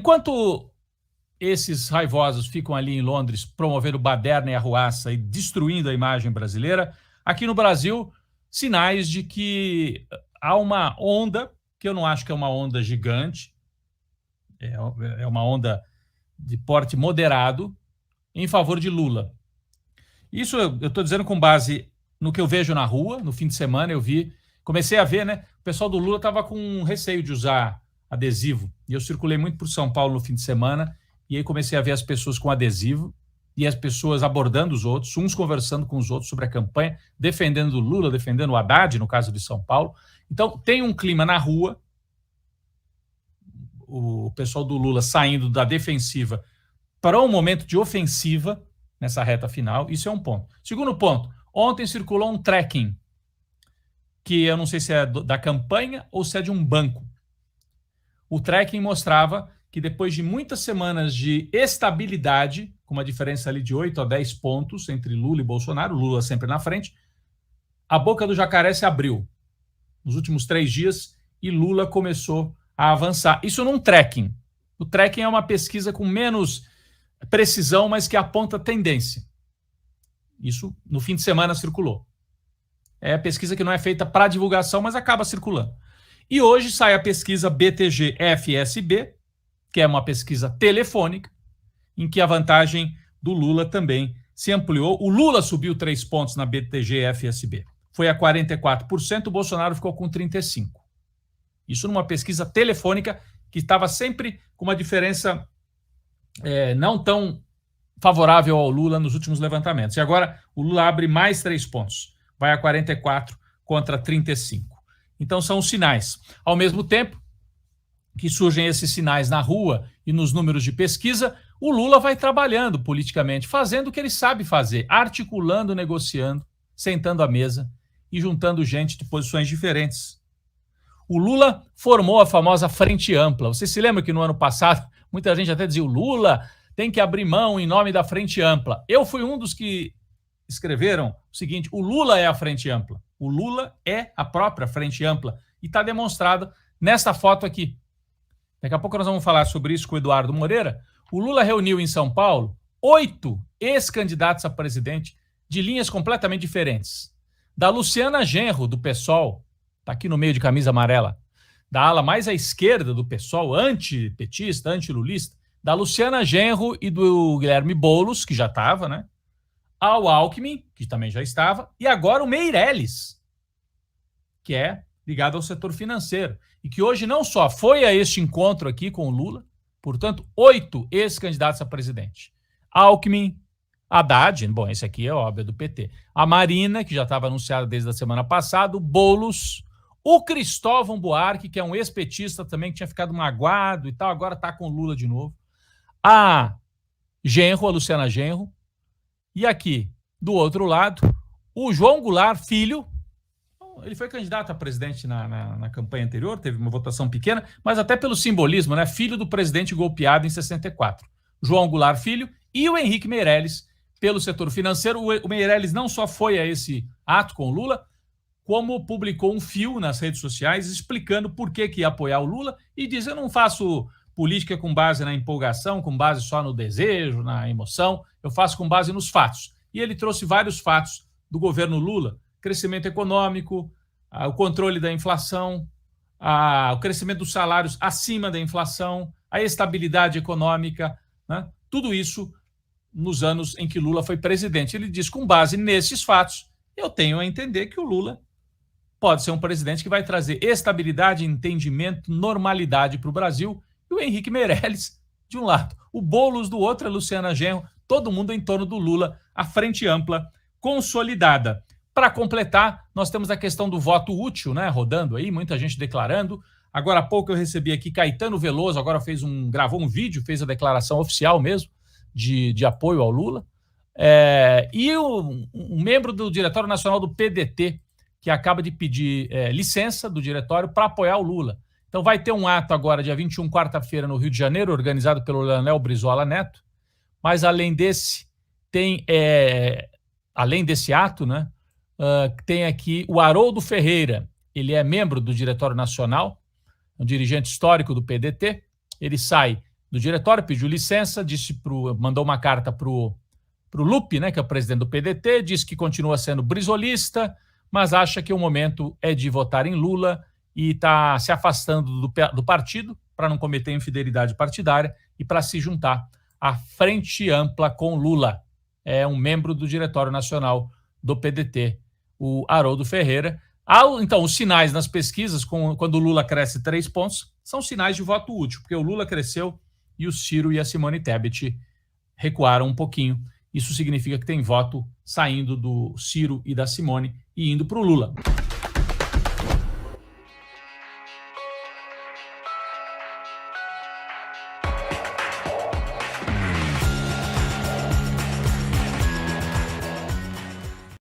enquanto esses raivosos ficam ali em Londres promovendo baderna e arruaça e destruindo a imagem brasileira, aqui no Brasil, sinais de que há uma onda, que eu não acho que é uma onda gigante, é uma onda de porte moderado, em favor de Lula. Isso eu estou dizendo com base no que eu vejo na rua. No fim de semana comecei a ver, né? O pessoal do Lula estava com receio de usar adesivo. E eu circulei muito por São Paulo no fim de semana, e aí comecei a ver as pessoas com adesivo e as pessoas abordando os outros, uns conversando com os outros sobre a campanha, defendendo o Lula, defendendo o Haddad, no caso de São Paulo. Então, tem um clima na rua, o pessoal do Lula saindo da defensiva para um momento de ofensiva nessa reta final. Isso é um ponto. Segundo ponto, ontem circulou um tracking, que eu não sei se é da campanha ou se é de um banco. O tracking mostrava que depois de muitas semanas de estabilidade, com uma diferença ali de 8 a 10 pontos entre Lula e Bolsonaro, Lula sempre na frente, a boca do jacaré se abriu nos últimos 3 dias e Lula começou a avançar. Isso num tracking. O tracking é uma pesquisa com menos precisão, mas que aponta tendência. Isso no fim de semana circulou. É a pesquisa que não é feita para divulgação, mas acaba circulando. E hoje sai a pesquisa BTG-FSB, que é uma pesquisa telefônica, em que a vantagem do Lula também se ampliou. O Lula subiu 3 pontos na BTG-FSB. Foi a 44%, o Bolsonaro ficou com 35%. Isso numa pesquisa telefônica que estava sempre com uma diferença não tão favorável ao Lula nos últimos levantamentos. E agora o Lula abre mais 3 pontos. Vai a 44 contra 35. Então são os sinais. Ao mesmo tempo que surgem esses sinais na rua e nos números de pesquisa, o Lula vai trabalhando politicamente, fazendo o que ele sabe fazer, articulando, negociando, sentando à mesa e juntando gente de posições diferentes. O Lula formou a famosa Frente Ampla. Você se lembra que no ano passado muita gente até dizia: o Lula tem que abrir mão em nome da Frente Ampla. Eu fui um dos que escreveram o seguinte: o Lula é a Frente Ampla. O Lula é a própria Frente Ampla. E está demonstrado nesta foto aqui. Daqui a pouco nós vamos falar sobre isso com o Eduardo Moreira. O Lula reuniu em São Paulo 8 ex-candidatos a presidente de linhas completamente diferentes. Da Luciana Genro, do PSOL, está aqui no meio de camisa amarela, da ala mais à esquerda do PSOL, antipetista, antilulista, da Luciana Genro e do Guilherme Boulos, que já estava, né? Ao Alckmin, que também já estava, e agora o Meirelles, que é ligado ao setor financeiro, e que hoje não só foi a este encontro aqui com o Lula, portanto, 8 ex-candidatos a presidente. Alckmin, Haddad, bom, esse aqui é óbvio, do PT. A Marina, que já estava anunciada desde a semana passada, o Boulos, o Cristóvão Buarque, que é um ex-petista também, que tinha ficado magoado e tal, agora está com o Lula de novo. A Genro, a Luciana Genro, e aqui, do outro lado, o João Goulart Filho. Ele foi candidato a presidente na campanha anterior, teve uma votação pequena, mas até pelo simbolismo, né? Filho do presidente golpeado em 64. João Goulart Filho e o Henrique Meirelles, pelo setor financeiro. O Meirelles não só foi a esse ato com o Lula, como publicou um fio nas redes sociais explicando por que ia apoiar o Lula e diz: eu não faço política com base na empolgação, com base só no desejo, na emoção, eu faço com base nos fatos. E ele trouxe vários fatos do governo Lula: crescimento econômico, o controle da inflação, o crescimento dos salários acima da inflação, a estabilidade econômica, né? Tudo isso nos anos em que Lula foi presidente. Ele diz: com base nesses fatos, eu tenho a entender que o Lula pode ser um presidente que vai trazer estabilidade, entendimento, normalidade para o Brasil. E o Henrique Meirelles, de um lado, o Boulos do outro, a Luciana Genro, todo mundo em torno do Lula, a Frente Ampla consolidada. Para completar, nós temos a questão do voto útil, né, rodando aí, muita gente declarando. Agora há pouco eu recebi aqui Caetano Veloso, agora gravou um vídeo, fez a declaração oficial mesmo de apoio ao Lula. E um membro do Diretório Nacional do PDT, que acaba de pedir licença do diretório para apoiar o Lula. Então vai ter um ato agora, dia 21, quarta-feira, no Rio de Janeiro, organizado pelo Leonel Brizola Neto. Mas além desse ato, né, tem aqui o Haroldo Ferreira. Ele é membro do Diretório Nacional, um dirigente histórico do PDT. Ele sai do diretório, pediu licença, mandou uma carta para o Lupe, né, que é o presidente do PDT, disse que continua sendo brisolista, mas acha que o momento é de votar em Lula e está se afastando do partido para não cometer infidelidade partidária e para se juntar à Frente Ampla com Lula. É um membro do Diretório Nacional do PDT, o Haroldo Ferreira. Então, os sinais nas pesquisas, quando o Lula cresce 3 pontos, são sinais de voto útil, porque o Lula cresceu e o Ciro e a Simone Tebet recuaram um pouquinho. Isso significa que tem voto saindo do Ciro e da Simone e indo para o Lula.